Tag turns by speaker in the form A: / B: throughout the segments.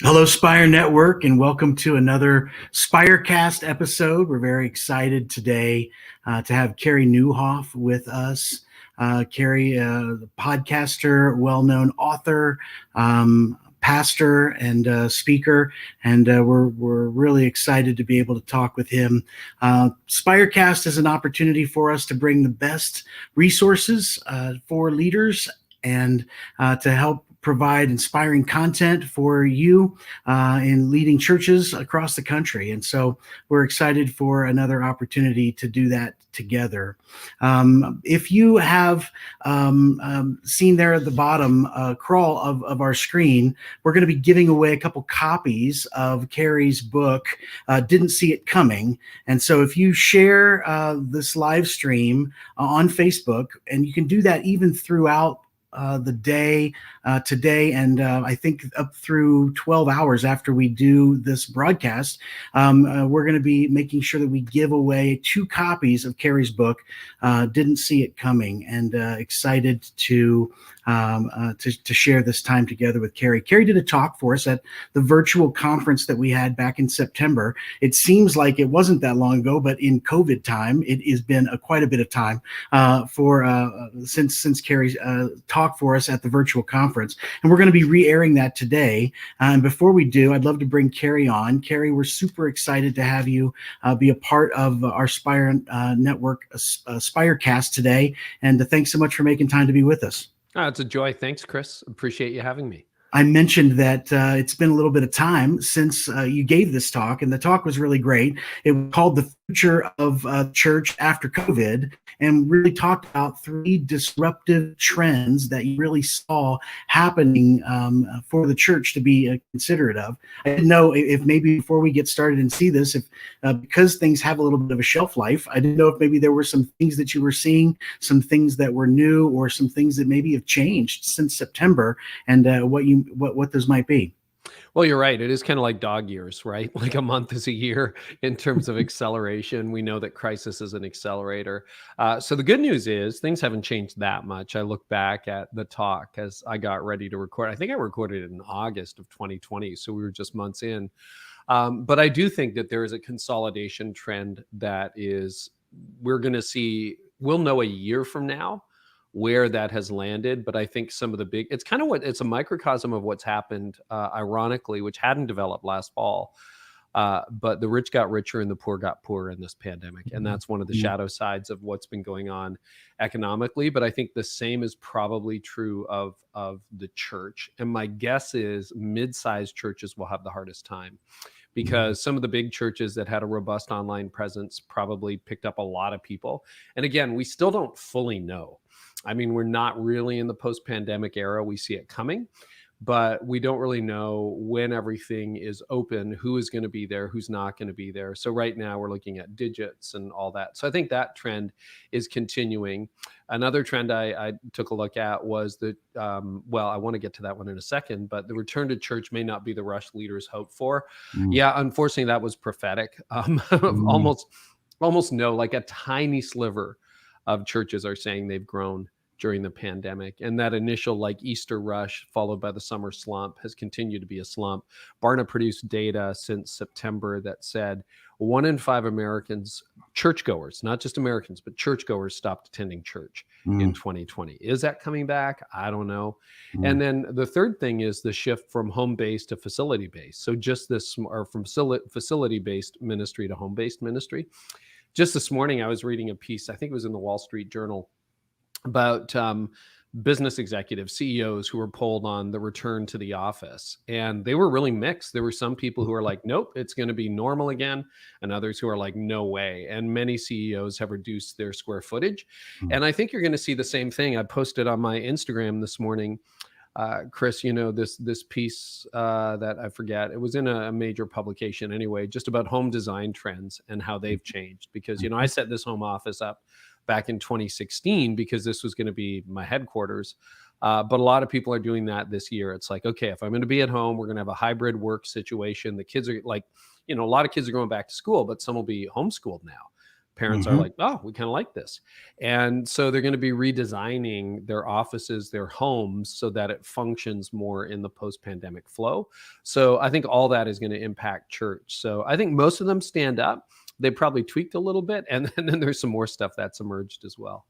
A: Hello, Spire Network, and welcome to another Spirecast episode. We're very excited today to have Carey Nieuwhof with us. Carey, podcaster, well-known author, pastor, and speaker, and we're really excited to be able to talk with him. Spirecast is an opportunity for us to bring the best resources for leaders and to help provide inspiring content for you in leading churches across the country. And so we're excited for another opportunity to do that together. If you have seen there at the bottom crawl of our screen, we're going to be giving away a couple copies of Carey's book, Didn't See It Coming. And so if you share this live stream on Facebook, and you can do that even throughout the day today, and I think up through 12 hours after we do this broadcast, we're going to be making sure that we give away 2 copies of Carey's book, Didn't See It Coming, and excited to share this time together with Carey. Carey did a talk for us at the virtual conference that we had back in September. It seems like it wasn't that long ago, but in COVID time, it has been quite a bit of time since Carey's talk for us at the virtual conference. And we're going to be re-airing that today. And before we do, I'd love to bring Carey on. Carey, we're super excited to have you be a part of our Spire Network Spirecast today. And thanks so much for making time to be with us.
B: Oh, it's a joy. Thanks, Chris. Appreciate you having me.
A: I mentioned that it's been a little bit of time since you gave this talk, and the talk was really great. It was called The Future of Church After COVID, and really talked about 3 disruptive trends that you really saw happening for the church to be considerate of. I didn't know if maybe before we get started and see this, if because things have a little bit of a shelf life, I didn't know if maybe there were some things that you were seeing, some things that were new, or some things that maybe have changed since September, and what those might be.
B: Well, you're right. It is kind of like dog years, right? Like a month is a year in terms of acceleration. We know that crisis is an accelerator. So the good news is things haven't changed that much. I look back at the talk as I got ready to record. I think I recorded it in August of 2020. So we were just months in. But I do think that there is a consolidation trend that we're going to see. We'll know a year from now where that has landed. But I think some of the it's a microcosm of what's happened, ironically, which hadn't developed last fall. But the rich got richer and the poor got poorer in this pandemic. And that's one of the shadow sides of what's been going on economically. But I think the same is probably true of the church. And my guess is mid-sized churches will have the hardest time, because some of the big churches that had a robust online presence probably picked up a lot of people. And again, we still don't fully know. I mean, we're not really in the post-pandemic era. We see it coming, but we don't really know when everything is open, who is going to be there, who's not going to be there. So right now we're looking at digits and all that. So I think that trend is continuing. Another trend I took a look at was that, well, I want to get to that one in a second, but the return to church may not be the rush leaders hope for. Yeah, unfortunately, that was prophetic. Almost no, like a tiny sliver of churches are saying they've grown during the pandemic. And that initial like Easter rush followed by the summer slump has continued to be a slump. Barna produced data since September that said 1 in 5 Americans, churchgoers, not just Americans, but churchgoers, stopped attending church in 2020. Is that coming back? I don't know. And then the third thing is the shift from home-based to facility-based. So just this, or from facility-based ministry to home-based ministry. Just this morning, I was reading a piece, I think it was in the Wall Street Journal, about business executives, CEOs who were polled on the return to the office. And they were really mixed. There were some people who are like, nope, it's going to be normal again. And others who are like, no way. And many CEOs have reduced their square footage. And I think you're going to see the same thing. I posted on my Instagram this morning, Chris, you know, this piece that I forget, it was in a major publication anyway, just about home design trends and how they've changed. Because, you know, I set this home office up back in 2016 because this was going to be my headquarters. But a lot of people are doing that this year. It's like, okay, if I'm going to be at home, we're going to have a hybrid work situation. The kids are like, you know, a lot of kids are going back to school, but some will be homeschooled now. Parents are like, oh, we kind of like this. And so they're going to be redesigning their offices, their homes, so that it functions more in the post-pandemic flow. So I think all that is going to impact church. So I think most of them stand up. They probably tweaked a little bit. And then there's some more stuff that's emerged as well.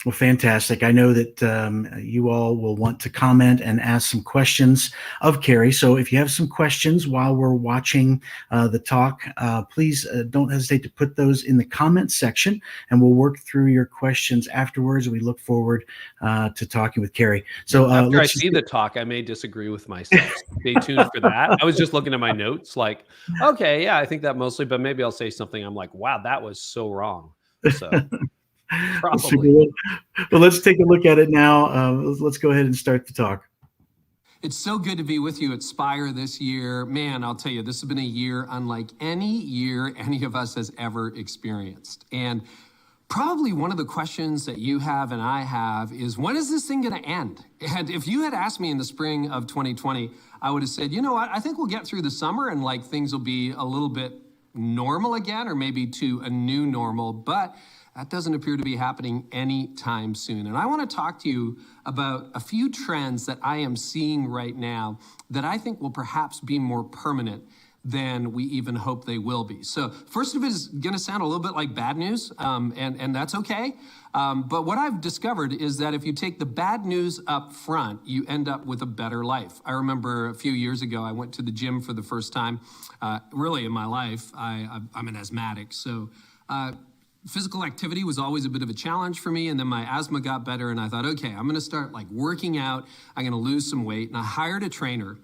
A: Well, fantastic. I know that you all will want to comment and ask some questions of Carey. So if you have some questions while we're watching the talk, please don't hesitate to put those in the comments section, and we'll work through your questions afterwards. We look forward to talking with Carey. So
B: after I see the talk, I may disagree with myself. Stay tuned for that. I was just looking at my notes like, okay, yeah, I think that mostly, but maybe I'll say something. I'm like, wow, that was so wrong. So probably.
A: Well, let's take a look at it now. Let's go ahead and start the talk.
C: It's so good to be with you at Spire this year. Man, I'll tell you, this has been a year unlike any year any of us has ever experienced. And probably one of the questions that you have and I have is, when is this thing going to end? And if you had asked me in the spring of 2020, I would have said, you know what, I think we'll get through the summer and like things will be a little bit normal again, or maybe to a new normal. But that doesn't appear to be happening anytime soon. And I want to talk to you about a few trends that I am seeing right now that I think will perhaps be more permanent than we even hope they will be. So first of it is going to sound a little bit like bad news, and that's okay. But what I've discovered is that if you take the bad news up front, you end up with a better life. I remember a few years ago, I went to the gym for the first time, really in my life. I'm an asthmatic, so physical activity was always a bit of a challenge for me. And then my asthma got better, and I thought, okay, I'm going to start like working out. I'm going to lose some weight. And I hired a trainer.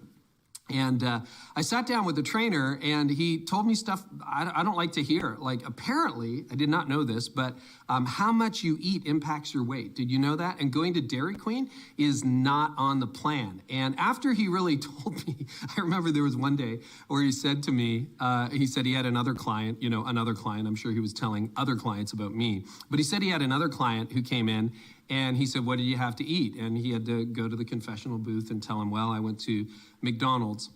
C: And I sat down with the trainer, and he told me stuff I don't like to hear. Like, apparently, I did not know this, but how much you eat impacts your weight. Did you know that? And going to Dairy Queen is not on the plan. And after he really told me, I remember there was one day where he said to me, he said he had another client, I'm sure he was telling other clients about me, but he said he had another client who came in, and he said, what did you have to eat? And he had to go to the confessional booth and tell him, well, I went to McDonald's.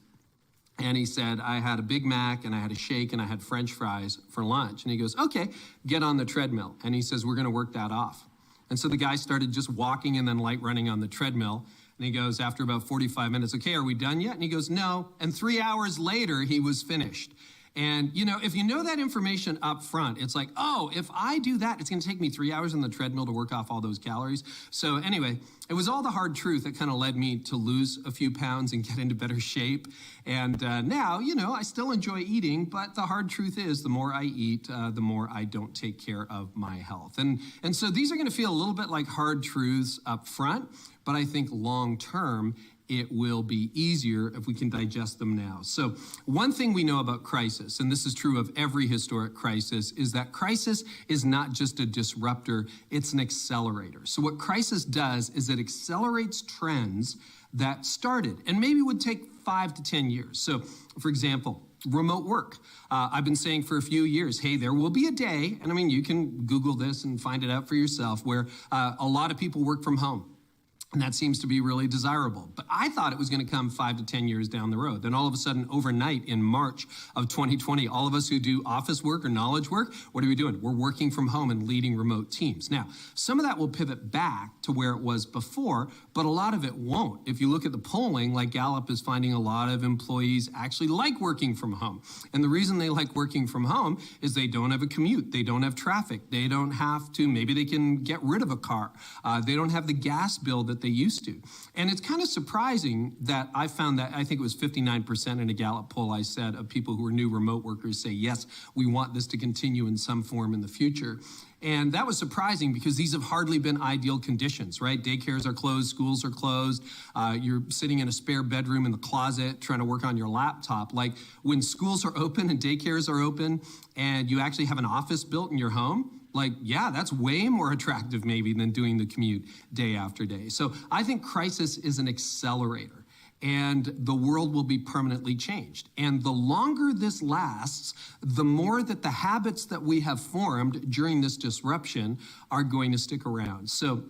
C: And he said, I had a Big Mac and I had a shake and I had French fries for lunch. And he goes, okay, get on the treadmill. And he says, we're going to work that off. And so the guy started just walking and then light running on the treadmill. And he goes, after about 45 minutes, okay, are we done yet? And he goes, no. And 3 hours later, he was finished. And, if you know that information up front, it's like, oh, if I do that, it's going to take me 3 hours on the treadmill to work off all those calories. So anyway, it was all the hard truth that kind of led me to lose a few pounds and get into better shape. And now, I still enjoy eating, but the hard truth is the more I eat, the more I don't take care of my health. And so these are going to feel a little bit like hard truths up front, but I think long term, it will be easier if we can digest them now. So one thing we know about crisis, and this is true of every historic crisis, is that crisis is not just a disruptor, it's an accelerator. So what crisis does is it accelerates trends that started and maybe would take 5 to 10 years. So for example, remote work. I've been saying for a few years, hey, there will be a day, and I mean, you can Google this and find it out for yourself, where a lot of people work from home. And that seems to be really desirable. But I thought it was going to come 5 to 10 years down the road. Then all of a sudden, overnight in March of 2020, all of us who do office work or knowledge work, what are we doing? We're working from home and leading remote teams. Now, some of that will pivot back to where it was before, but a lot of it won't. If you look at the polling, like Gallup is finding a lot of employees actually like working from home. And the reason they like working from home is they don't have a commute. They don't have traffic. They don't have to, maybe they can get rid of a car. They don't have the gas bill that they used to. And it's kind of surprising that I found that, I think it was 59% in a Gallup poll I said, of people who are new remote workers say, yes, we want this to continue in some form in the future. And that was surprising because these have hardly been ideal conditions, right? Daycares are closed, schools are closed. You're sitting in a spare bedroom in the closet trying to work on your laptop. Like when schools are open and daycares are open and you actually have an office built in your home, like, yeah, that's way more attractive maybe than doing the commute day after day. So I think crisis is an accelerator and the world will be permanently changed. And the longer this lasts, the more that the habits that we have formed during this disruption are going to stick around. So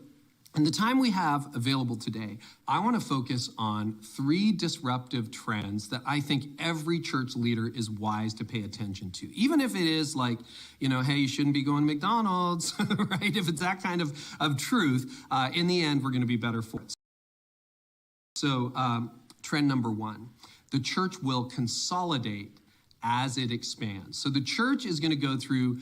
C: In the time we have available today, I want to focus on 3 disruptive trends that I think every church leader is wise to pay attention to. Even if it is like, hey, you shouldn't be going to McDonald's, right? If it's that kind of truth, in the end, we're going to be better for it. So trend number 1, the church will consolidate as it expands. So the church is going to go through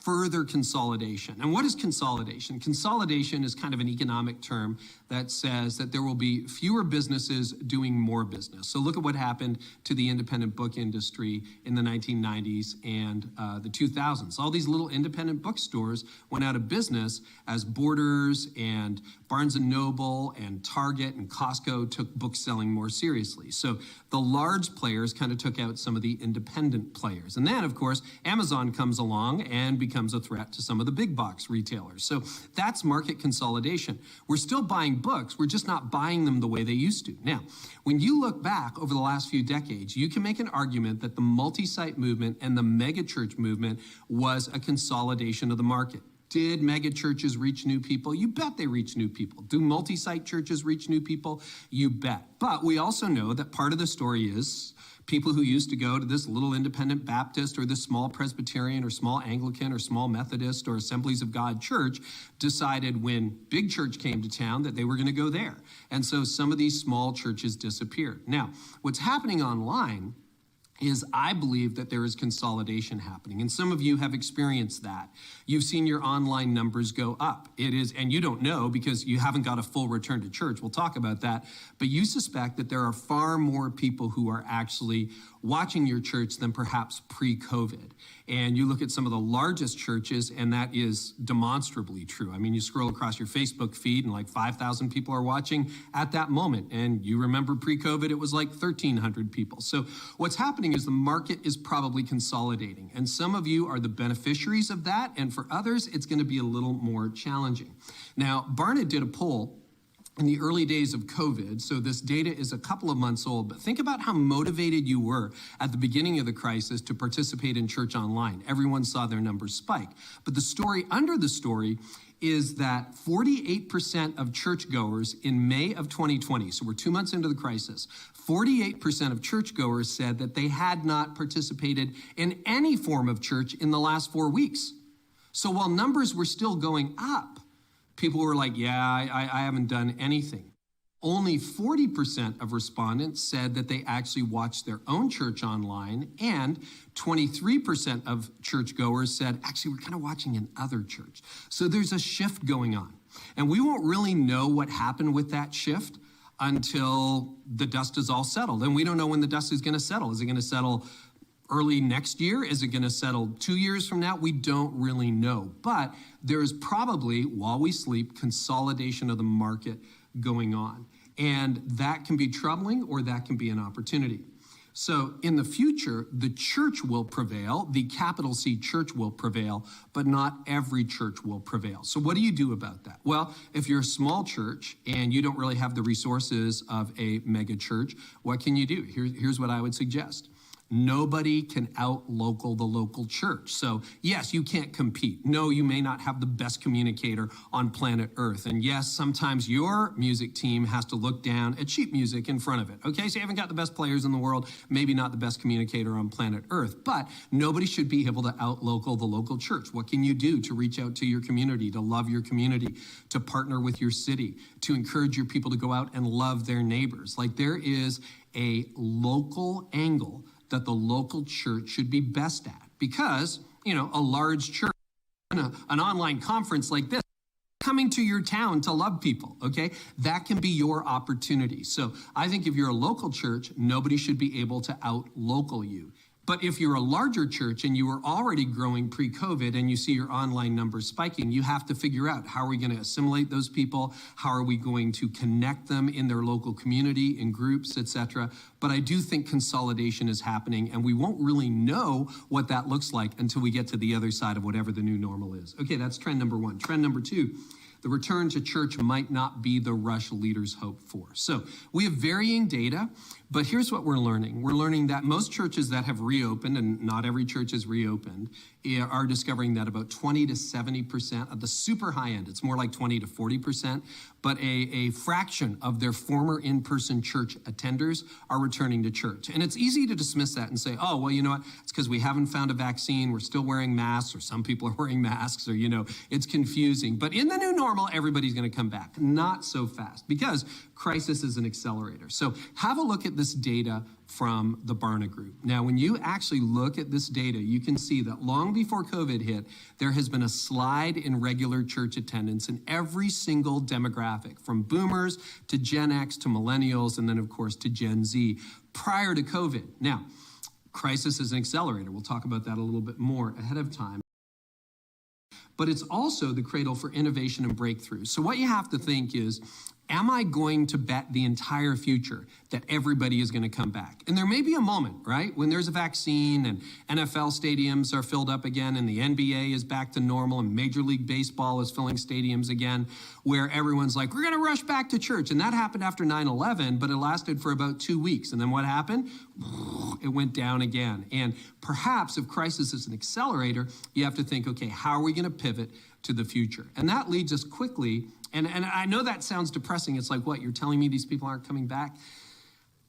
C: further consolidation. And what is consolidation? Consolidation is kind of an economic term that says that there will be fewer businesses doing more business. So look at what happened to the independent book industry in the 1990s and the 2000s. All these little independent bookstores went out of business as Borders and Barnes & Noble and Target and Costco took book selling more seriously. So the large players kind of took out some of the independent players. And then, of course, Amazon comes along and becomes a threat to some of the big box retailers. So that's market consolidation. We're still buying books, we're just not buying them the way they used to. Now, when you look back over the last few decades, you can make an argument that the multi-site movement and the megachurch movement was a consolidation of the market. Did megachurches reach new people? You bet they reach new people. Do multi-site churches reach new people? You bet. But we also know that part of the story is people who used to go to this little independent Baptist or this small Presbyterian or small Anglican or small Methodist or Assemblies of God church decided when big church came to town that they were going to go there. And so some of these small churches disappeared. Now, what's happening online is I believe that there is consolidation happening. And some of you have experienced that. You've seen your online numbers go up. It is, and you don't know because you haven't got a full return to church. We'll talk about that. But you suspect that there are far more people who are actually watching your church than perhaps pre-COVID. And you look at some of the largest churches, and that is demonstrably true. I mean, you scroll across your Facebook feed and like 5,000 people are watching at that moment. And you remember pre-COVID, it was like 1,300 people. So what's happening is the market is probably consolidating. And some of you are the beneficiaries of that. And for others, it's going to be a little more challenging. Now, Barna did a poll in the early days of COVID, so this data is a couple of months old, but think about how motivated you were at the beginning of the crisis to participate in church online. Everyone saw their numbers spike. But the story under the story is that 48% of churchgoers in May of 2020, so we're 2 months into the crisis, 48% of churchgoers said that they had not participated in any form of church in the last 4 weeks. So while numbers were still going up, people were like, I haven't done anything. Only 40% of respondents said that they actually watched their own church online, and 23% of churchgoers said, actually, we're kind of watching another church. So there's a shift going on. And we won't really know what happened with that shift until the dust is all settled. And we don't know when the dust is going to settle. Is it going to settle early next year? Is it going to settle 2 years from now? We don't really know. But there is probably, while we sleep, consolidation of the market going on. And that can be troubling or that can be an opportunity. So in the future, the church will prevail, the capital C church will prevail, but not every church will prevail. So what do you do about that? Well, if you're a small church and you don't really have the resources of a mega church, what can you do? Here's what I would suggest. Nobody can out-local the local church. So yes, you can't compete. No, you may not have the best communicator on planet Earth. And yes, sometimes your music team has to look down at sheet music in front of it. Okay, so you haven't got the best players in the world, maybe not the best communicator on planet Earth, but nobody should be able to out-local the local church. What can you do to reach out to your community, to love your community, to partner with your city, to encourage your people to go out and love their neighbors? Like, there is a local angle that the local church should be best at, because, a large church, an online conference like this, coming to your town to love people, okay? That can be your opportunity. So I think if you're a local church, nobody should be able to out-local you. But if you're a larger church and you were already growing pre-COVID and you see your online numbers spiking, you have to figure out, how are we going to assimilate those people? How are we going to connect them in their local community, in groups, etc.? But I do think consolidation is happening, and we won't really know what that looks like until we get to the other side of whatever the new normal is. Okay, that's trend number one. Trend number two, the return to church might not be the rush leaders hope for. So we have varying data, but here's what we're learning. We're learning that most churches that have reopened, and not every church is reopened, are discovering that about 20 to 70% of the super high end, it's more like 20 to 40%, but a fraction of their former in-person church attenders are returning to church. And it's easy to dismiss that and say, oh, well, you know what? It's because we haven't found a vaccine. We're still wearing masks, or some people are wearing masks, or, it's confusing. But in the new normal, everybody's going to come back. Not so fast, because crisis is an accelerator. So have a look at this data from the Barna Group. Now, when you actually look at this data, you can see that long before COVID hit, there has been a slide in regular church attendance in every single demographic, from boomers to Gen X to millennials, and then, of course, to Gen Z prior to COVID. Now, crisis is an accelerator. We'll talk about that a little bit more ahead of time. But it's also the cradle for innovation and breakthrough. So what you have to think is, am I going to bet the entire future that everybody is going to come back? And there may be a moment, right, when there's a vaccine and NFL stadiums are filled up again and the NBA is back to normal and Major League Baseball is filling stadiums again, where everyone's like, we're going to rush back to church. And that happened after 9/11, but it lasted for about 2 weeks. And then what happened? It went down again. And perhaps if crisis is an accelerator, you have to think, okay, how are we going to pivot to the future? And that leads us quickly. And I know that sounds depressing. It's like, what, you're telling me these people aren't coming back?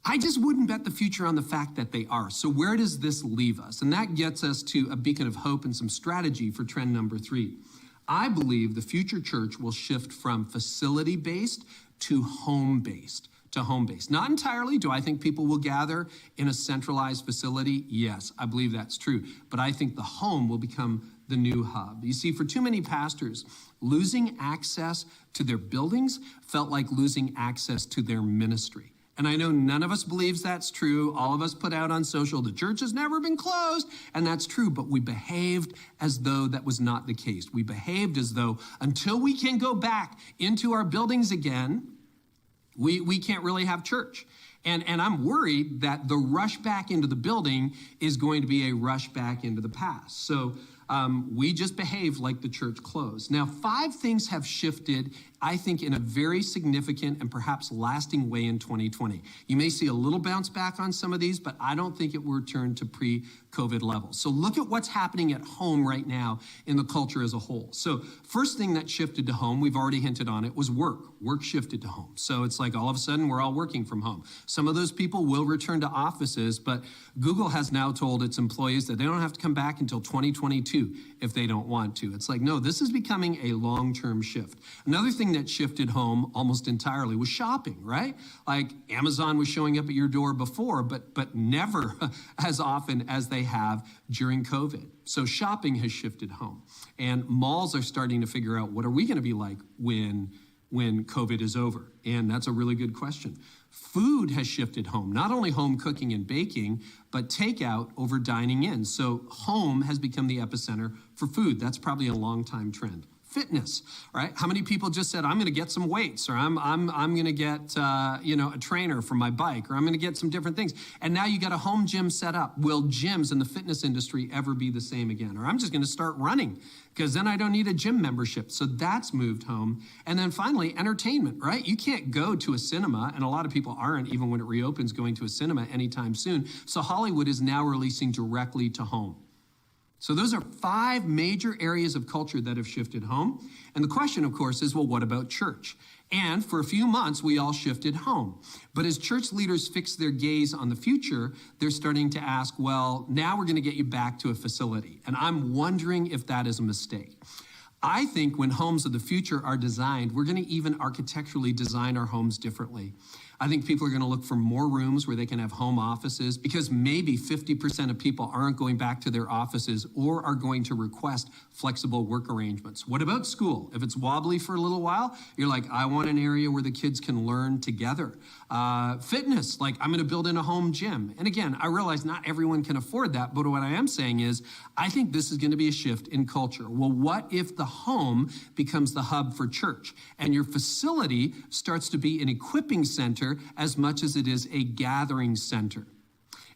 C: I just wouldn't bet the future on the fact that they are. So where does this leave us? And that gets us to a beacon of hope and some strategy for trend number 3. I believe the future church will shift from facility-based to home-based. Not entirely. Do I think people will gather in a centralized facility? Yes, I believe that's true. But I think the home will become the new hub. You see, for too many pastors, losing access to their buildings felt like losing access to their ministry. And I know none of us believes that's true. All of us put out on social, the church has never been closed, and that's true, but we behaved as though that was not the case. We behaved as though until we can go back into our buildings again, we can't really have church. And I'm worried that the rush back into the building is going to be a rush back into the past. So we just behaved like the church closed. Now, 5 things have shifted, I think, in a very significant and perhaps lasting way in 2020. You may see a little bounce back on some of these, but I don't think it will return to pre-COVID levels. So look at what's happening at home right now in the culture as a whole. So first thing that shifted to home, we've already hinted on it, was work. Work shifted to home. So it's like all of a sudden we're all working from home. Some of those people will return to offices, but Google has now told its employees that they don't have to come back until 2022 if they don't want to. It's like, no, this is becoming a long-term shift. Another thing that shifted home almost entirely was shopping, right? Like Amazon was showing up at your door before, but never as often as they have during COVID. So shopping has shifted home. And malls are starting to figure out, what are we going to be like when COVID is over? And that's a really good question. Food has shifted home, not only home cooking and baking, but takeout over dining in. So home has become the epicenter for food. That's probably a long time trend. Fitness, right? How many people just said, I'm going to get some weights, or I'm going to get a trainer for my bike, or I'm going to get some different things. And now you got a home gym set up. Will gyms in the fitness industry ever be the same again? Or I'm just going to start running because then I don't need a gym membership. So that's moved home. And then finally, entertainment, right? You can't go to a cinema, and a lot of people aren't, even when it reopens, going to a cinema anytime soon. So Hollywood is now releasing directly to home. So those are 5 major areas of culture that have shifted home. And the question, of course, is, well, what about church? And for a few months, we all shifted home. But as church leaders fix their gaze on the future, they're starting to ask, well, now we're going to get you back to a facility. And I'm wondering if that is a mistake. I think when homes of the future are designed, we're going to even architecturally design our homes differently. I think people are going to look for more rooms where they can have home offices, because maybe 50% of people aren't going back to their offices or are going to request flexible work arrangements. What about school? If it's wobbly for a little while, you're like, I want an area where the kids can learn together. Fitness, like I'm going to build in a home gym. And again, I realize not everyone can afford that, but what I am saying is, I think this is going to be a shift in culture. Well, what if the home becomes the hub for church and your facility starts to be an equipping center as much as it is a gathering center?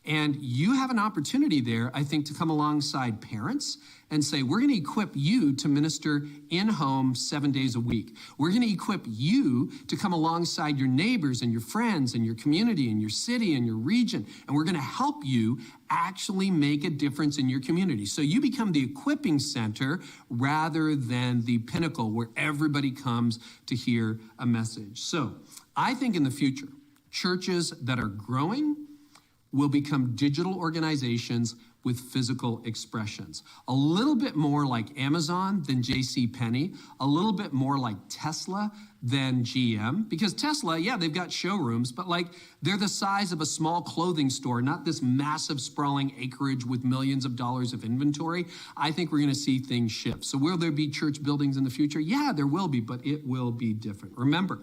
C: And you have an opportunity there, I think, to come alongside parents and say, we're going to equip you to minister in home 7 days a week. We're going to equip you to come alongside your neighbors and your friends and your community and your city and your region. And we're going to help you actually make a difference in your community. So you become the equipping center rather than the pinnacle where everybody comes to hear a message. So I think in the future, churches that are growing will become digital organizations with physical expressions. A little bit more like Amazon than JCPenney, a little bit more like Tesla than GM, because Tesla, yeah, they've got showrooms, but like they're the size of a small clothing store, not this massive sprawling acreage with millions of dollars of inventory. I think we're going to see things shift. So will there be church buildings in the future? Yeah, there will be, but it will be different. Remember,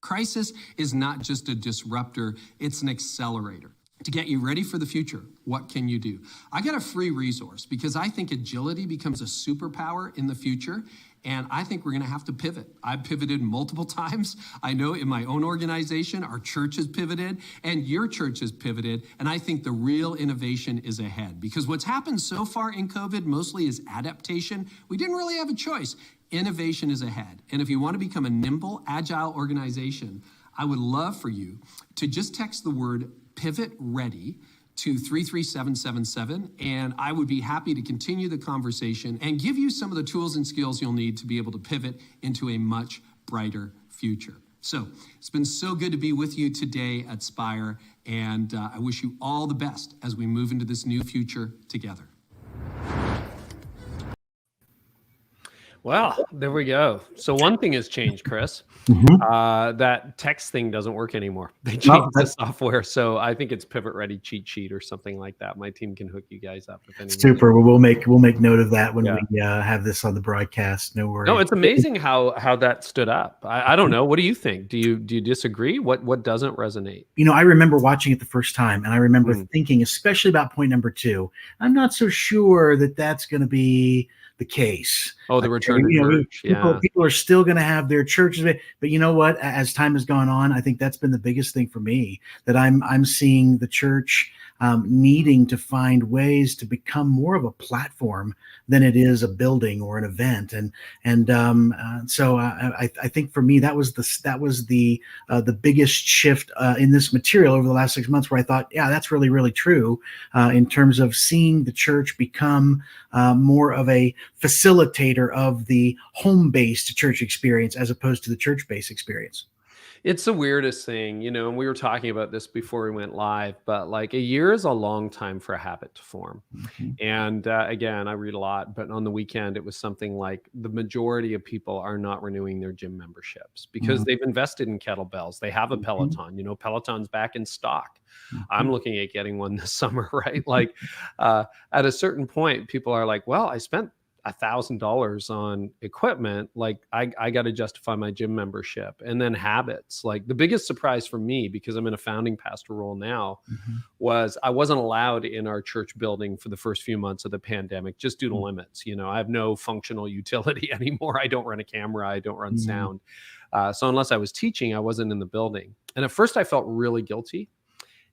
C: crisis is not just a disruptor, it's an accelerator. To get you ready for the future, what can you do? I got a free resource because I think agility becomes a superpower in the future, and I think we're going to have to pivot. I've pivoted multiple times. I know in my own organization, our church has pivoted, and your church has pivoted, and I think the real innovation is ahead. Because what's happened so far in COVID mostly is adaptation. We didn't really have a choice. Innovation is ahead. And if you want to become a nimble, agile organization, I would love for you to just text the word pivot ready to 33777, and I would be happy to continue the conversation and give you some of the tools and skills you'll need to be able to pivot into a much brighter future. So it's been so good to be with you today at Spire, and I wish you all the best as we move into this new future together.
B: Well, there we go. So one thing has changed, Chris. That text thing doesn't work anymore. They changed the software. So I think it's Pivot Ready cheat sheet or something like that. My team can hook you guys up if anything.
A: Super. We'll make note of that when we have this on the broadcast. No worries.
B: No, it's amazing how that stood up. I don't know. What do you think? Do you disagree? What doesn't resonate?
A: You know, I remember watching it the first time, and I remember thinking, especially about point number 2, I'm not so sure that that's going to be the case.
B: Oh, the return to church.
A: People are still going to have their churches, but you know what? As time has gone on, I think that's been the biggest thing for me, that I'm seeing the church needing to find ways to become more of a platform than it is a building or an event. So I think for me that was the biggest shift in this material over the last 6 months, where I thought, yeah, that's really, really true in terms of seeing the church become more of a facilitator of the home-based church experience as opposed to the church-based experience.
B: It's the weirdest thing, and we were talking about this before we went live, but like a year is a long time for a habit to form. And again, I read a lot, but on the weekend, it was something like the majority of people are not renewing their gym memberships because they've invested in kettlebells. They have a Peloton, Peloton's back in stock. I'm looking at getting one this summer, right? Like at a certain point, people are like, well, I spent $1,000 on equipment. Like I got to justify my gym membership. And then habits. Like the biggest surprise for me, because I'm in a founding pastor role now, was I wasn't allowed in our church building for the first few months of the pandemic, just due to limits. I have no functional utility anymore. I don't run a camera. I don't run sound. So unless I was teaching, I wasn't in the building. And at first I felt really guilty.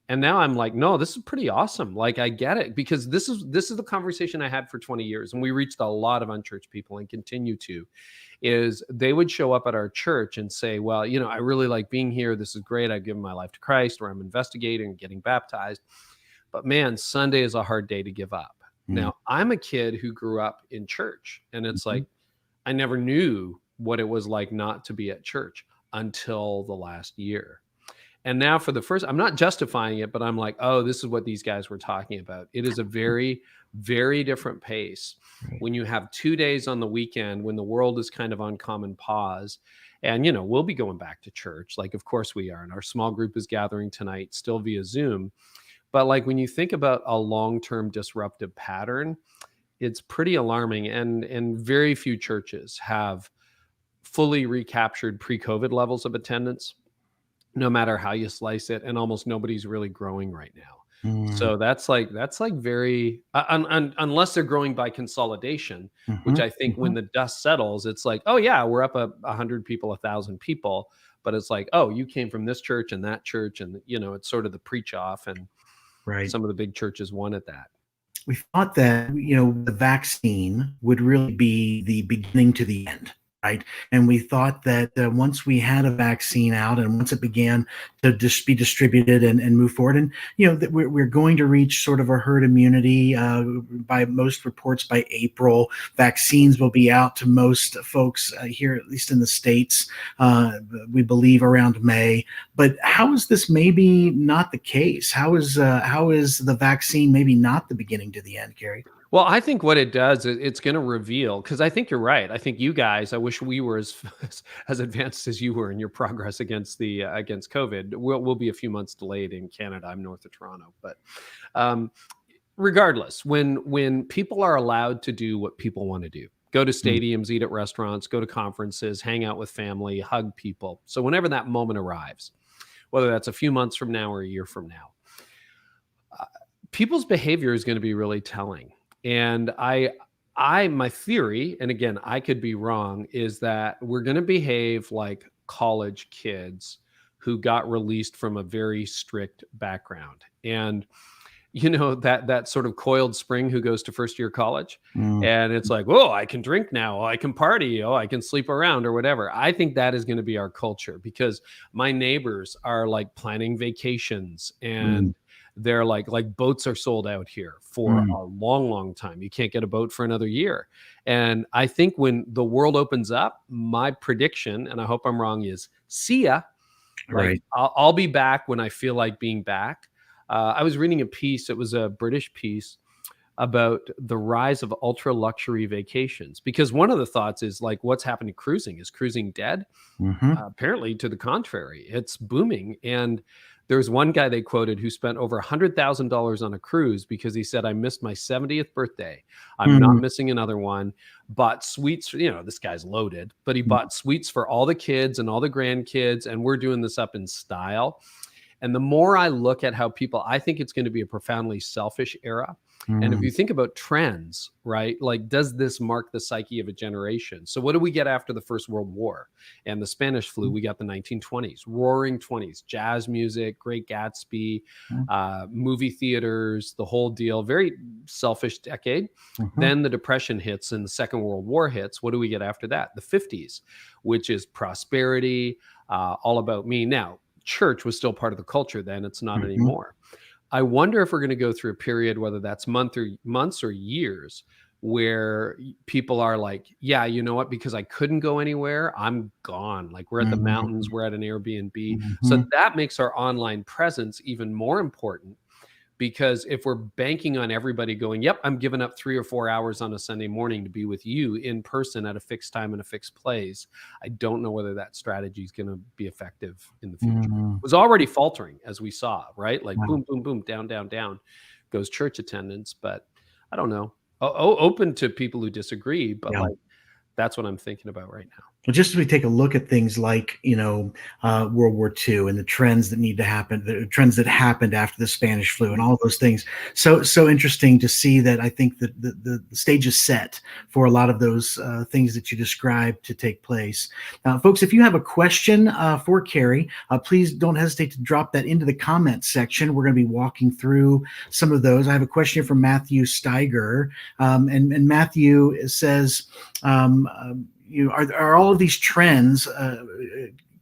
B: And now I'm like, no, this is pretty awesome. Like, I get it, because this is the conversation I had for 20 years. And we reached a lot of unchurched people and continue to, is they would show up at our church and say, well, I really like being here. This is great. I've given my life to Christ, or I'm investigating and getting baptized. But man, Sunday is a hard day to give up. Now, I'm a kid who grew up in church, and it's like, I never knew what it was like not to be at church until the last year. And now for the first, I'm not justifying it, but I'm like, oh, this is what these guys were talking about. It is a very, very different pace when you have 2 days on the weekend, when the world is kind of on common pause. And, we'll be going back to church. Like, of course we are. And our small group is gathering tonight, still via Zoom. But like, when you think about a long-term disruptive pattern, it's pretty alarming. And very few churches have fully recaptured pre-COVID levels of attendance, no matter how you slice it, and almost nobody's really growing right now. So that's like very, unless they're growing by consolidation, which I think when the dust settles, it's like, oh yeah, we're up 100 people, 1,000 people, but it's like, oh, you came from this church and that church, and it's sort of the preach off. And
A: Right.
B: Some of the big churches wanted that.
A: We thought that, the vaccine would really be the beginning to the end, right? And we thought that once we had a vaccine out and once it began to just be distributed and move forward, and, that we're going to reach sort of a herd immunity by most reports by April. Vaccines will be out to most folks here, at least in the States, we believe around May. But how is this maybe not the case? How is the vaccine maybe not the beginning to the end, Carey?
B: Well, I think what it does, it's going to reveal, because I think you're right. I think you guys, I wish we were as advanced as you were in your progress against against COVID. We'll be a few months delayed in Canada. I'm north of Toronto, but regardless, when people are allowed to do what people want to do, go to stadiums, eat at restaurants, go to conferences, hang out with family, hug people. So whenever that moment arrives, whether that's a few months from now or a year from now, people's behavior is going to be really telling. And my theory, and again, I could be wrong, is that we're going to behave like college kids who got released from a very strict background. And that sort of coiled spring who goes to first year college, and it's like, oh, I can drink now, I can party, I can sleep around or whatever. I think that is going to be our culture, because my neighbors are like planning vacations, and they're like boats are sold out here for a long, long time. You can't get a boat for another year. And I think when the world opens up, my prediction, and I hope I'm wrong, is see ya.
A: Right.
B: I'll be back when I feel like being back. I was reading a piece, it was a British piece, about the rise of ultra luxury vacations, because one of the thoughts is like, what's happened to cruising? Is cruising dead? Apparently to the contrary, it's booming. And there's one guy they quoted who spent over $100,000 on a cruise because he said, I missed my 70th birthday. I'm not missing another one. Bought suites, this guy's loaded, but he bought suites for all the kids and all the grandkids. And we're doing this up in style. And the more I look at how people, I think it's going to be a profoundly selfish era. And if you think about trends, right, like, does this mark the psyche of a generation? So what do we get after the First World War and the Spanish flu? We got the 1920s, roaring 20s, jazz music, Great Gatsby, movie theaters, the whole deal, very selfish decade. Then the Depression hits and the Second World War hits. What do we get after that? The 50s, which is prosperity, all about me. Now, church was still part of the culture then. It's not anymore. I wonder if we're going to go through a period, whether that's months or years, where people are like, yeah, you know what, because I couldn't go anywhere, I'm gone. Like, we're at the mountains, we're at an Airbnb. So that makes our online presence even more important, because if we're banking on everybody going, yep, I'm giving up 3 or 4 hours on a Sunday morning to be with you in person at a fixed time in a fixed place, I don't know whether that strategy is going to be effective in the future. It was already faltering, as we saw, right? Like boom, boom, boom, down, down, down goes church attendance. But I don't know. Open to people who disagree, but like, that's what I'm thinking about right now.
A: Well, just as we take a look at things like, World War II and the trends that need to happen, the trends that happened after the Spanish flu and all those things. So interesting to see that. I think that the stage is set for a lot of those things that you described to take place. Folks, if you have a question for Carey, please don't hesitate to drop that into the comments section. We're going to be walking through some of those. I have a question here from Matthew Steiger. And Matthew says, are all of these trends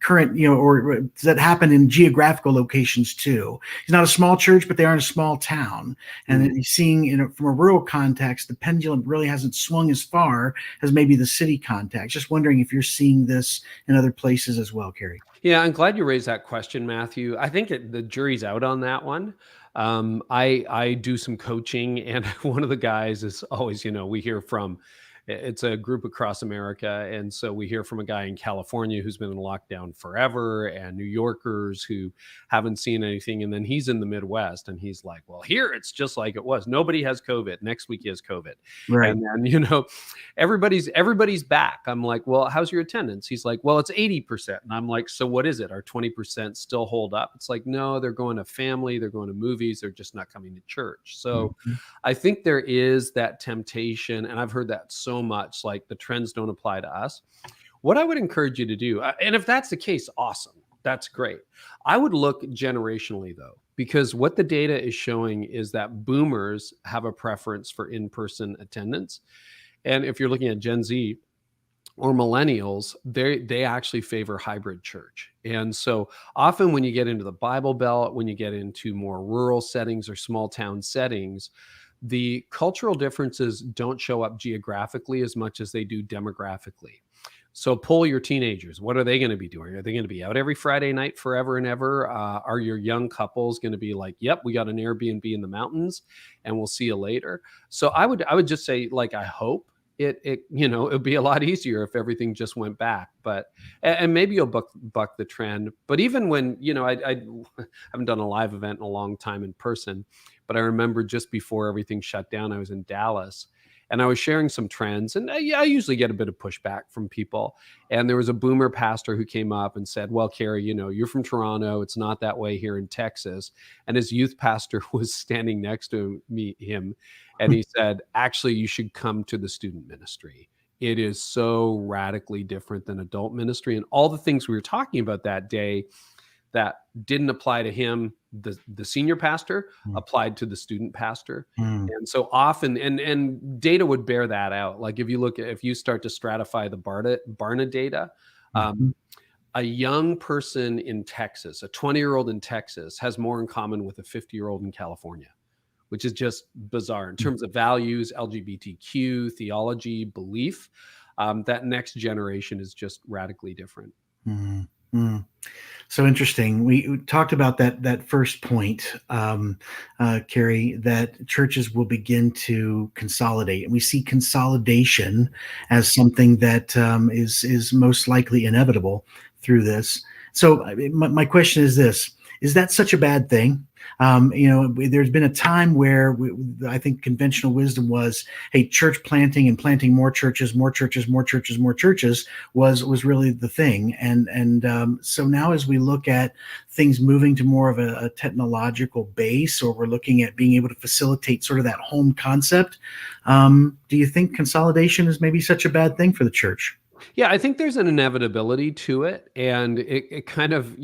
A: current, or does that happen in geographical locations too? It's not a small church, but they are in a small town. And then he's seeing, from a rural context, the pendulum really hasn't swung as far as maybe the city context. Just wondering if you're seeing this in other places as well, Carey.
B: Yeah, I'm glad you raised that question, Matthew. I think the jury's out on that one. I do some coaching, and one of the guys is always, we hear from, it's a group across America. And so we hear from a guy in California who's been in lockdown forever, and New Yorkers who haven't seen anything. And then he's in the Midwest, and he's like, well, here it's just like it was. Nobody has COVID. Next week he has COVID.
A: Right.
B: And then, everybody's back. I'm like, well, how's your attendance? He's like, well, it's 80%. And I'm like, so what is it? Are 20% still hold up? It's like, no, they're going to family. They're going to movies. They're just not coming to church. So I think there is that temptation. And I've heard that so much, like, the trends don't apply to us. What I would encourage you to do, and if that's the case, awesome, that's great. I would look generationally, though. because what the data is showing is that boomers have a preference for in-person attendance. And if you're looking at Gen Z or millennials, they actually favor hybrid church. And so often when you get into the Bible Belt, when you get into more rural settings or small town settings, the cultural differences don't show up geographically as much as they do demographically. So poll your teenagers. What are they going to be doing? Are they going to be out every Friday night forever and ever? Are your young couples going to be like, yep, we got an Airbnb in the mountains and we'll see you later? So I would just say, like, I hope it'd be a lot easier if everything just went back, but, and maybe you'll buck the trend. But even when, I haven't done a live event in a long time in person, but I remember just before everything shut down, I was in Dallas and I was sharing some trends, and I usually get a bit of pushback from people. And there was a boomer pastor who came up and said, well, Carey, you're from Toronto. It's not that way here in Texas. And his youth pastor was standing next to him. And he said, actually, you should come to the student ministry. It is so radically different than adult ministry. And all the things we were talking about that day that didn't apply to him, the senior pastor, applied to the student pastor. And so often, and data would bear that out. Like if you start to stratify the Barna data, a young person in Texas, a 20-year-old in Texas, has more in common with a 50-year-old in California, which is just bizarre in terms of values, LGBTQ, theology, belief. That next generation is just radically different.
A: So interesting. We talked about that first point, Carey, that churches will begin to consolidate, and we see consolidation as something that is most likely inevitable through this. So my question is this: is that such a bad thing? There's been a time where I think conventional wisdom was, hey, church planting and planting more churches was really the thing. And so now as we look at things moving to more of a technological base, or we're looking at being able to facilitate sort of that home concept, do you think consolidation is maybe such a bad thing for the church?
B: Yeah, I think there's an inevitability to it, and it kind of,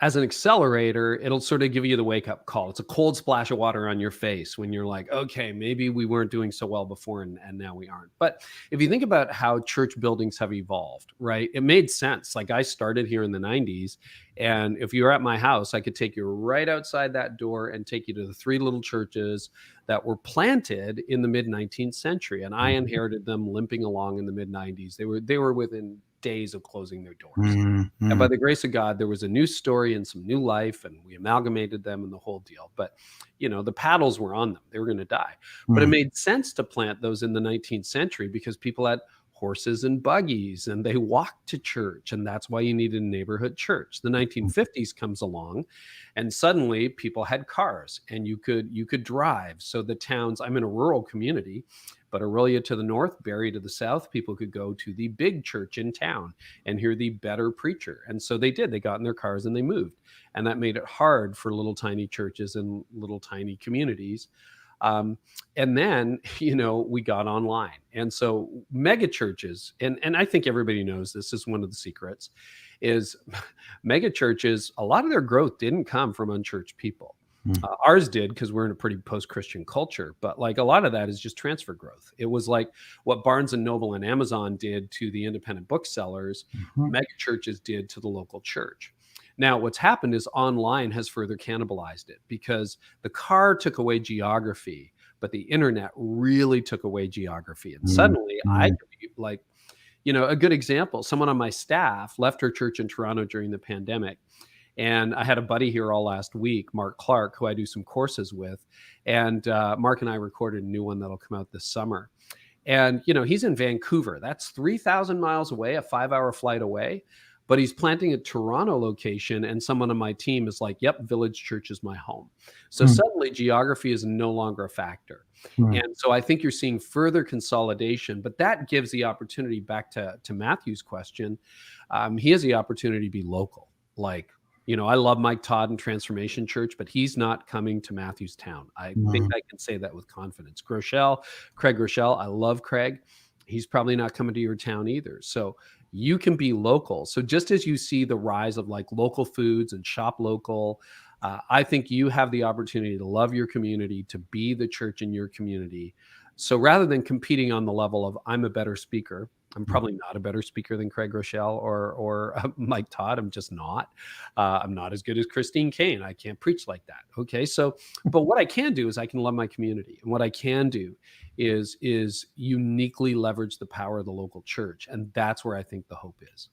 B: as an accelerator, it'll sort of give you the wake up call. It's a cold splash of water on your face when you're like, okay, maybe we weren't doing so well before and now we aren't. But if you think about how church buildings have evolved, right, it made sense. Like I started here in the 90s, and if you were at my house, I could take you right outside that door and take you to the 3 little churches that were planted in the mid 19th century. And I inherited them limping along in the mid 90s. They were within days of closing their doors. And by the grace of God, there was a new story and some new life, and we amalgamated them and the whole deal. But, the paddles were on them. They were going to die. But it made sense to plant those in the 19th century because people had horses and buggies and they walked to church. And that's why you needed a neighborhood church. The 1950s comes along and suddenly people had cars and you could drive. So the towns, I'm in a rural community, but Aurelia to the north, Barrie to the south, people could go to the big church in town and hear the better preacher. And so they did. They got in their cars and they moved. And that made it hard for little tiny churches and little tiny communities. And then, we got online. And so mega churches, and I think everybody knows this is one of the secrets, is mega churches, a lot of their growth didn't come from unchurched people. Ours did because we're in a pretty post-Christian culture, but like a lot of that is just transfer growth. It was like what Barnes and Noble and Amazon did to the independent booksellers, mega churches did to the local church. Now, what's happened is online has further cannibalized it because the car took away geography, but the internet really took away geography. And suddenly I could be like, a good example, someone on my staff left her church in Toronto during the pandemic. And I had a buddy here all last week, Mark Clark, who I do some courses with. And Mark and I recorded a new one that'll come out this summer. And, he's in Vancouver. That's 3,000 miles away, a 5-hour flight away. But he's planting a Toronto location, and someone on my team is like, yep, Village Church is my home. So suddenly geography is no longer a factor. And so I think you're seeing further consolidation, but that gives the opportunity back to Matthew's question. He has the opportunity to be local. Like, I love Mike Todd and Transformation Church, but he's not coming to Matthew's town. I think I can say that with confidence. Craig Groeschel, I love Craig. He's probably not coming to your town either. So, you can be local. So just as you see the rise of like local foods and shop local, I think you have the opportunity to love your community, to be the church in your community. So rather than competing on the level of I'm a better speaker, I'm probably not a better speaker than Craig Rochelle or Mike Todd. I'm just not. I'm not as good as Christine Kane. I can't preach like that. Okay, so but what I can do is I can love my community, and what I can do is uniquely leverage the power of the local church, and that's where I think the hope is.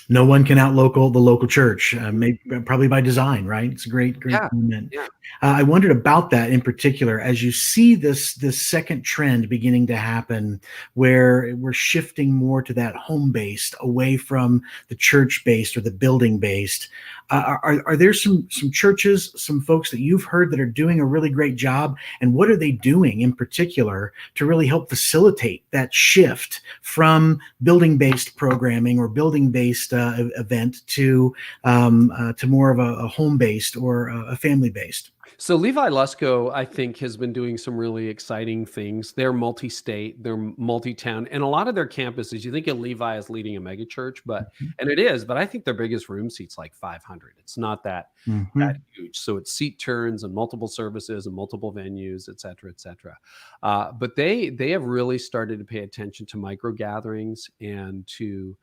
A: No one can outlocal the local church, maybe, probably by design, right? It's a great comment.
B: Yeah.
A: I wondered about that in particular, as you see this second trend beginning to happen, where we're shifting more to that home-based, away from the church-based or the building-based. Are there some churches, some folks that you've heard that are doing a really great job, and what are they doing in particular to really help facilitate that shift from building-based programming or building-based event to more of a home-based or a family-based?
B: So Levi Lusko, I think, has been doing some really exciting things. They're multi-state, they're multi-town, and a lot of their campuses, you think of Levi as leading a mega church, and it is, but I think their biggest room seat's like 500. It's not that huge. So it's seat turns and multiple services and multiple venues, et cetera, et cetera. But they have really started to pay attention to micro gatherings and to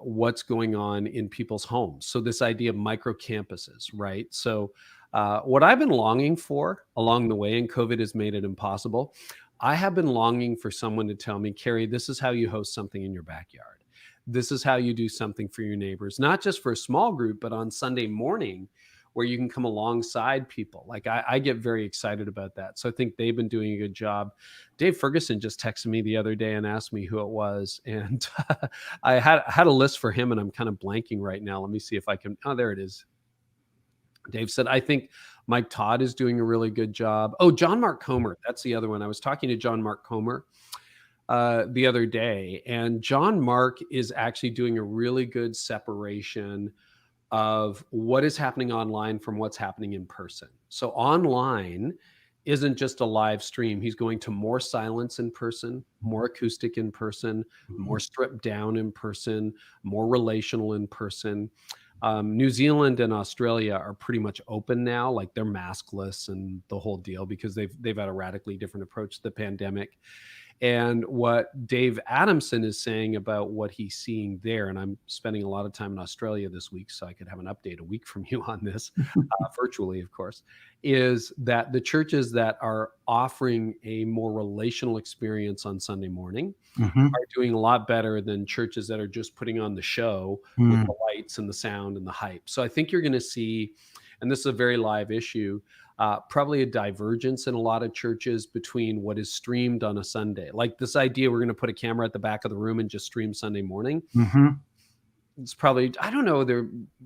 B: what's going on in people's homes. So this idea of micro campuses, right? So what I've been longing for along the way, and COVID has made it impossible, I have been longing for someone to tell me, Carey, this is how you host something in your backyard. This is how you do something for your neighbors, not just for a small group, but on Sunday morning where you can come alongside people. Like I get very excited about that. So I think they've been doing a good job. Dave Ferguson just texted me the other day and asked me who it was. And I had a list for him, and I'm kind of blanking right now. Let me see if I can. Oh, there it is. Dave said, I think Mike Todd is doing a really good job. Oh, John Mark Comer. That's the other one. I was talking to John Mark Comer the other day, and John Mark is actually doing a really good separation of what is happening online from what's happening in person. So online isn't just a live stream. He's going to more silence in person, more acoustic in person, more stripped down in person, more relational in person. New Zealand and Australia are pretty much open now, like they're maskless and the whole deal, because they've had a radically different approach to the pandemic. And what Dave Adamson is saying about what he's seeing there, and I'm spending a lot of time in Australia this week, so I could have an update a week from you on this, virtually, of course, is that the churches that are offering a more relational experience on Sunday morning are doing a lot better than churches that are just putting on the show with the lights and the sound and the hype. So I think you're going to see, and this is a very live issue, probably a divergence in a lot of churches between what is streamed on a Sunday. Like this idea, we're going to put a camera at the back of the room and just stream Sunday morning. It's probably, I don't know,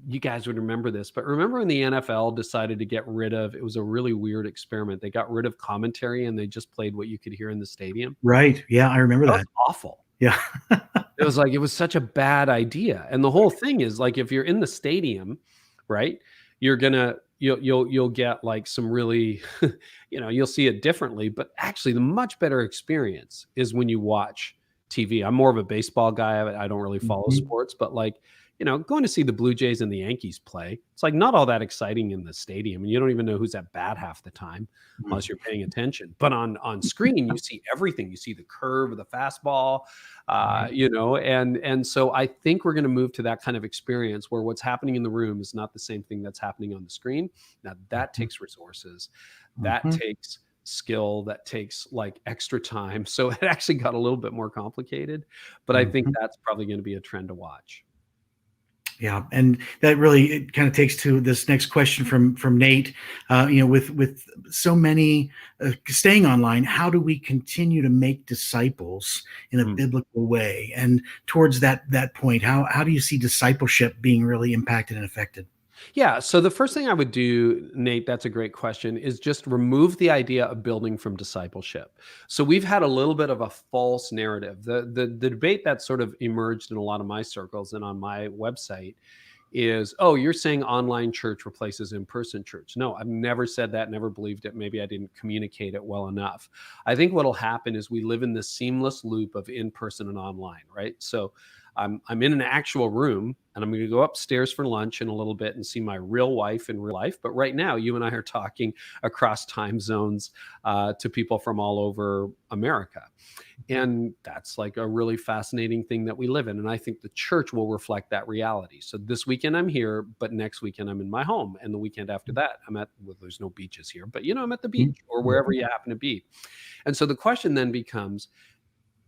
B: you guys would remember this, but remember when the NFL decided to get rid of, it was a really weird experiment. They got rid of commentary and they just played what you could hear in the stadium.
A: Right. Yeah, I remember that.
B: Was awful.
A: Yeah.
B: It was like, it was such a bad idea. And the whole thing is like, if you're in the stadium, right, you're gonna, you'll get like some really, you'll see it differently, but actually the much better experience is when you watch TV. I'm more of a baseball guy. I don't really follow sports, but like, going to see the Blue Jays and the Yankees play, it's like not all that exciting in the stadium. And you don't even know who's at bat half the time unless you're paying attention. But on screen, you see everything. You see the curve of the fastball, and so I think we're going to move to that kind of experience where what's happening in the room is not the same thing that's happening on the screen. Now that takes resources, that takes skill, that takes like extra time. So it actually got a little bit more complicated, but I think that's probably going to be a trend to watch.
A: Yeah, and that really, it kind of takes to this next question from Nate. With so many staying online, how do we continue to make disciples in a biblical way? And towards that point, how do you see discipleship being really impacted and affected?
B: Yeah. So the first thing I would do, Nate, that's a great question, is just remove the idea of building from discipleship. So we've had a little bit of a false narrative. The debate that sort of emerged in a lot of my circles and on my website is, oh, you're saying online church replaces in-person church. No, I've never said that, never believed it. Maybe I didn't communicate it well enough. I think what'll happen is we live in this seamless loop of in-person and online, right? So I'm in an actual room, and I'm going to go upstairs for lunch in a little bit and see my real wife in real life. But right now, you and I are talking across time zones to people from all over America. And that's like a really fascinating thing that we live in. And I think the church will reflect that reality. So this weekend I'm here, but next weekend I'm in my home. And the weekend after that, well, there's no beaches here, but I'm at the beach or wherever you happen to be. And so the question then becomes,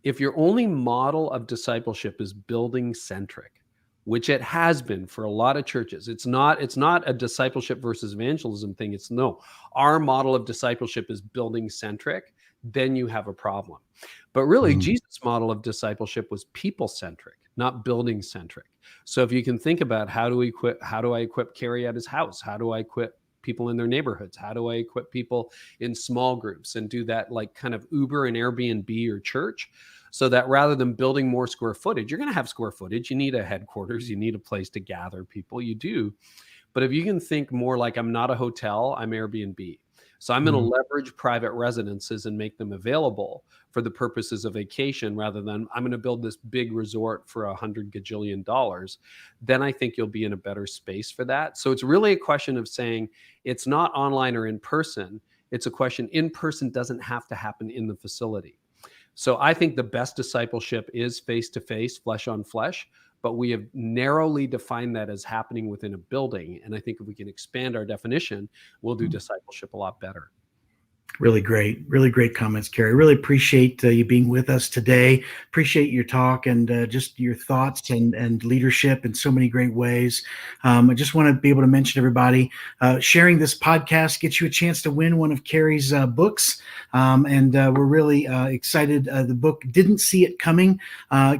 B: if your only model of discipleship is building centric, which it has been for a lot of churches, it's not a discipleship versus evangelism thing. It's no, our model of discipleship is building centric, then you have a problem. But really, Jesus' model of discipleship was people centric, not building centric. So if you can think about how do I equip Carey at his house? How do I equip people in their neighborhoods? How do I equip people in small groups and do that like kind of Uber and Airbnb or church? So that rather than building more square footage, you're going to have square footage. You need a headquarters. You need a place to gather people. You do. But if you can think more like, I'm not a hotel, I'm Airbnb. So I'm going to leverage private residences and make them available for the purposes of vacation rather than I'm going to build this big resort for $100 gajillion. Then I think you'll be in a better space for that. So it's really a question of saying it's not online or in person. It's a question in person doesn't have to happen in the facility. So I think the best discipleship is face-to-face, flesh on flesh, but we have narrowly defined that as happening within a building. And I think if we can expand our definition, we'll do discipleship a lot better.
A: Really great comments, Carey. Really appreciate you being with us today. Appreciate your talk and just your thoughts and leadership in so many great ways. I just want to be able to mention everybody, sharing this podcast gets you a chance to win one of Carey's books. And we're really excited. The book, Didn't See It Coming.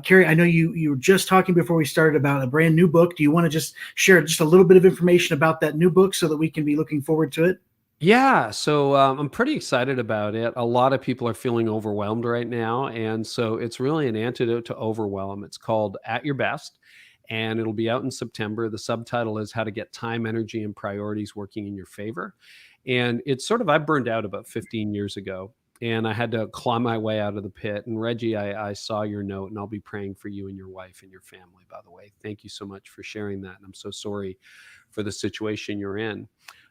A: Carey, I know you were just talking before we started about a brand new book. Do you want to just share just a little bit of information about that new book so that we can be looking forward to it?
B: Yeah, so I'm pretty excited about it. A lot of people are feeling overwhelmed right now. And so it's really an antidote to overwhelm. It's called At Your Best, and it'll be out in September. The subtitle is How to Get Time, Energy, and Priorities Working in Your Favor. And it's sort of, I burned out about 15 years ago, and I had to claw my way out of the pit. And Reggie, I saw your note, and I'll be praying for you and your wife and your family, by the way. Thank you so much for sharing that. And I'm so sorry for the situation you're in.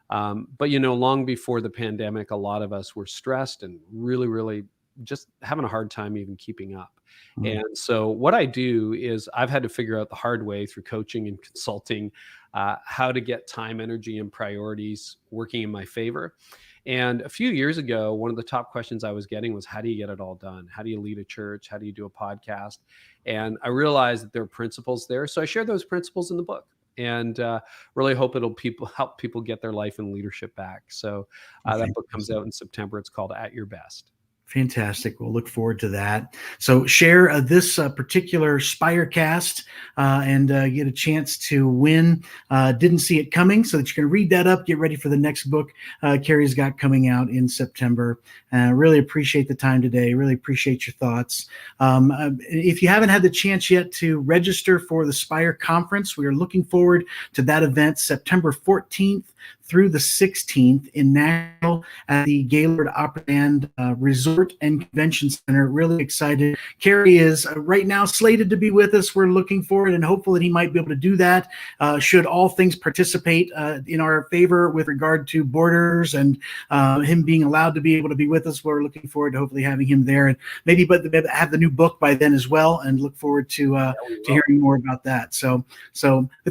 B: But, long before the pandemic, a lot of us were stressed and really, really just having a hard time even keeping up. And so what I do is I've had to figure out the hard way through coaching and consulting, how to get time, energy, and priorities working in my favor. And a few years ago, one of the top questions I was getting was, how do you get it all done? How do you lead a church? How do you do a podcast? And I realized that there are principles there. So I share those principles in the book. And really hope it'll help people get their life and leadership back. So that book comes out in September. It's called At Your Best.
A: Fantastic. We'll look forward to that. So share this particular Spirecast and get a chance to win Didn't See It Coming, so that you can read that up, get ready for the next book Carey's got coming out in September. Really appreciate the time today. Really appreciate your thoughts. If you haven't had the chance yet to register for the Spire Conference, we are looking forward to that event September 14th through the 16th in Nashville at the Gaylord Opera Band Resort and Convention Center. Really excited. Carey is right now slated to be with us. We're looking forward and hopeful that he might be able to do that. Should all things participate in our favor with regard to borders and him being allowed to be able to be with us, we're looking forward to hopefully having him there, and maybe have the new book by then as well, and look forward to hearing more about that. So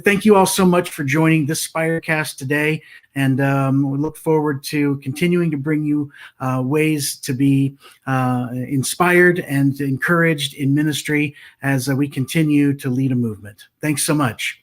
A: thank you all so much for joining this Spirecast today. And we look forward to continuing to bring you ways to be inspired and encouraged in ministry as we continue to lead a movement. Thanks so much.